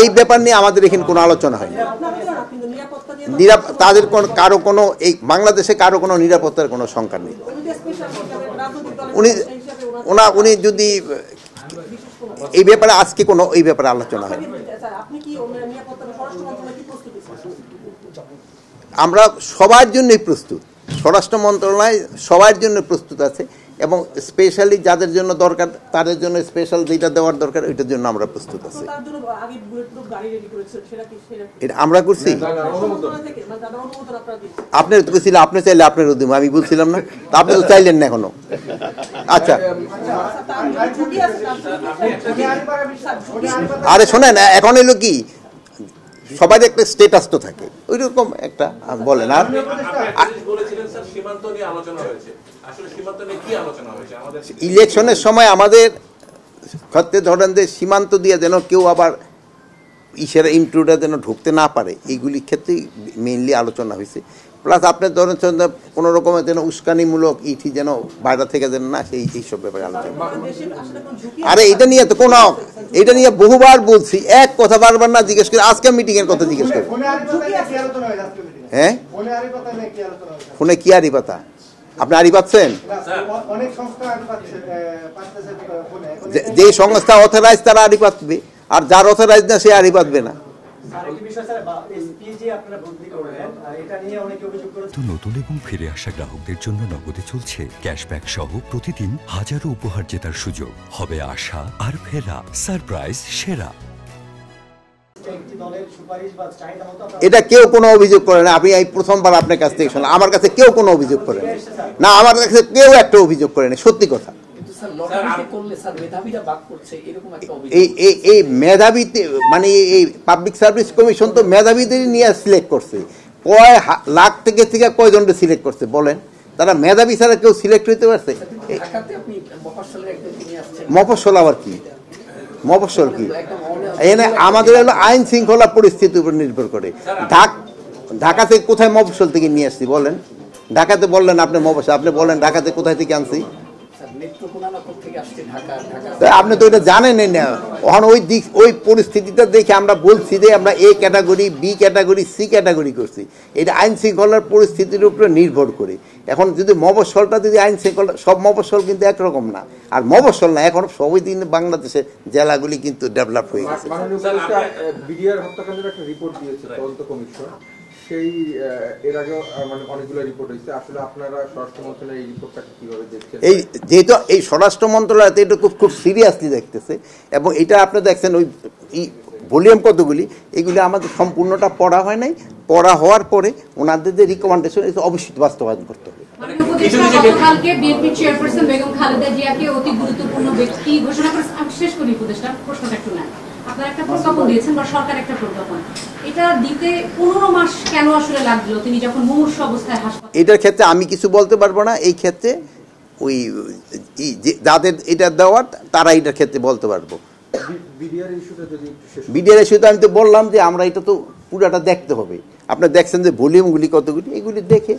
এই ব্যাপার নিয়ে আমাদের এখানে কোনো আলোচনা হয়নি। তাদের কারো কোনো এই বাংলাদেশে কারো কোনো নিরাপত্তার কোনো শঙ্কা নেই। উনি যদি এই ব্যাপারে আজকে কোনো এই ব্যাপারে আলোচনা হয়, আমরা সবার জন্যই প্রস্তুত। স্বরাষ্ট্র মন্ত্রণালয় সবার জন্য প্রস্তুত আছে এবং স্পেশালি যাদের জন্য দরকার তাদের জন্য স্পেশাল যেটা দেওয়ার দরকার ওইটার জন্য আমরা প্রস্তুত আছি। এটা আমরা করছি, আপনি তো বলছিলেন আপনি চাইলে আপনার উদ্যম, আমি বলছিলাম না, আপনি তো চাইলেন না এখনো। আচ্ছা আরে শোনেন, এখন এলো কি সবাই একটা স্টেটাস তো থাকে, ওই রকম একটা বলেন। আর ইলেকশনের সময় আমাদের ক্ষেত্রে ধরেন যে সীমান্ত দিয়ে যেন কেউ আবার ইসের ইন্ট্রুডার যেন ঢুকতে না পারে, এইগুলির ক্ষেত্রেই মেইনলি আলোচনা হয়েছে। প্লাস আপনার ধরেন কোনো রকমের যেন উস্কানিমূলক ইটি যেন বাইরে থেকে যেন না, এইসব ব্যাপারে আলোচনা। আরে এটা নিয়ে তো কোনো, এটা নিয়ে বহুবার বলছি, এক কথা বারবার না জিজ্ঞেস করে আজকে মিটিং এর কথা জিজ্ঞেস করি। হ্যাঁ ফোনে কি আরি পাতা? আপনি আরি পাচ্ছেন? যে সংস্থা অথরাইজ তারা আরি পাতবে, আর যার অথরাইজ না সে আরি পাতবে না। নতুন এবং ফিরে আসা গ্রাহকদের জন্য নগদে চলছে ক্যাশব্যাক সহ প্রতিদিন হাজারো উপহার জেতার সুযোগ। হবে আশা আর ফেরা, সারপ্রাইজ সেরা। এটা কেউ কোনো অভিযোগ করে না, আমি এই প্রথমবার আপনার কাছ থেকে শুনলাম। আমার কাছে কেউ কোনো অভিযোগ করে না, আমার কাছে কেউ একটা অভিযোগ করে না, সত্যি কথা। এই মেধাবীতে মানে এই পাবলিক সার্ভিস কমিশন তো মেধাবীদের নিয়ে সিলেক্ট করছে। কয় লাখ থেকে কয়জনকে সিলেক্ট করছে বলেন? তারা মেধাবী ছাড়া কেউ সিলেক্ট হইতে পারছে? মফস্বল আবার কি? মফস্বল কি? এখানে আমাদের হলো আইন শৃঙ্খলা পরিস্থিতির উপর নির্ভর করে। ঢাকা থেকে কোথায় মফস্বল থেকে নিয়ে আসছি বলেন? ঢাকাতে বললেন আপনি মফস্বল, আপনি বলেন ঢাকাতে কোথায় থেকে আনছি? আপনি তো এটা জানেন না। ওই পরিস্থিতিটা দেখে আমরা বলছি যে আমরা A category, B category, C category করছি। এটা আইন শৃঙ্খলার পরিস্থিতির উপরে নির্ভর করে। এখন যদি মফস্বলটা যদি আইন শৃঙ্খলা, সব মফস্বল কিন্তু একরকম না, আর মফস্বল না এখন সবই দিন বাংলাদেশের জেলাগুলি কিন্তু ডেভেলপ হয়ে গেছে। সেই এর আগে মানে অনেকগুলো রিপোর্ট হয়েছে, আসলে আপনারা স্বরাষ্ট্র মন্ত্রণালয় এই রিপোর্টটা কিভাবে দেখছেন? এই যেহেতু এই স্বরাষ্ট্র মন্ত্রণালয় এটা খুব সিরিয়াসলি দেখতেছে, এবং এটা আপনি দেখছেন ওই ভলিউম কতগুলি, এগুলি আমাদের সম্পূর্ণটা পড়া হয় নাই। পড়া হওয়ার পরে ওনাদের যে রিকমেন্ডেশন এটা অবশ্যই বাস্তবায়ন করতে হবে। কালকে বিএনপি চেয়ারপারসন বেগম খালেদা জিয়াকে অতি গুরুত্বপূর্ণ ব্যক্তি ঘোষণা করে, আমি শেষ করি উপদেষ্টা প্রশ্নটা একটু নেন। আপনারা একটা প্রজ্ঞাপন দিয়েছেন বা সরকার একটা প্রজ্ঞাপন, এটা দিতে 15 মাস কেন আসলে লাগলো? তিনি যখন মুমূর্ষু অবস্থায় হাসপাতালে। এটার ক্ষেত্রে আমি কিছু বলতে পারবো না। এই ক্ষেত্রে ওই যাদের এটা দেওয়ার তারা এটার ক্ষেত্রে বলতে পারবো। বিডিআর ইস্যুতে আমি তো বললাম যে আমরা এটা তো পুরাটা দেখতে হবে। আপনি দেখছেন যে ভলিউমগুলি কতগুলি, এগুলি দেখে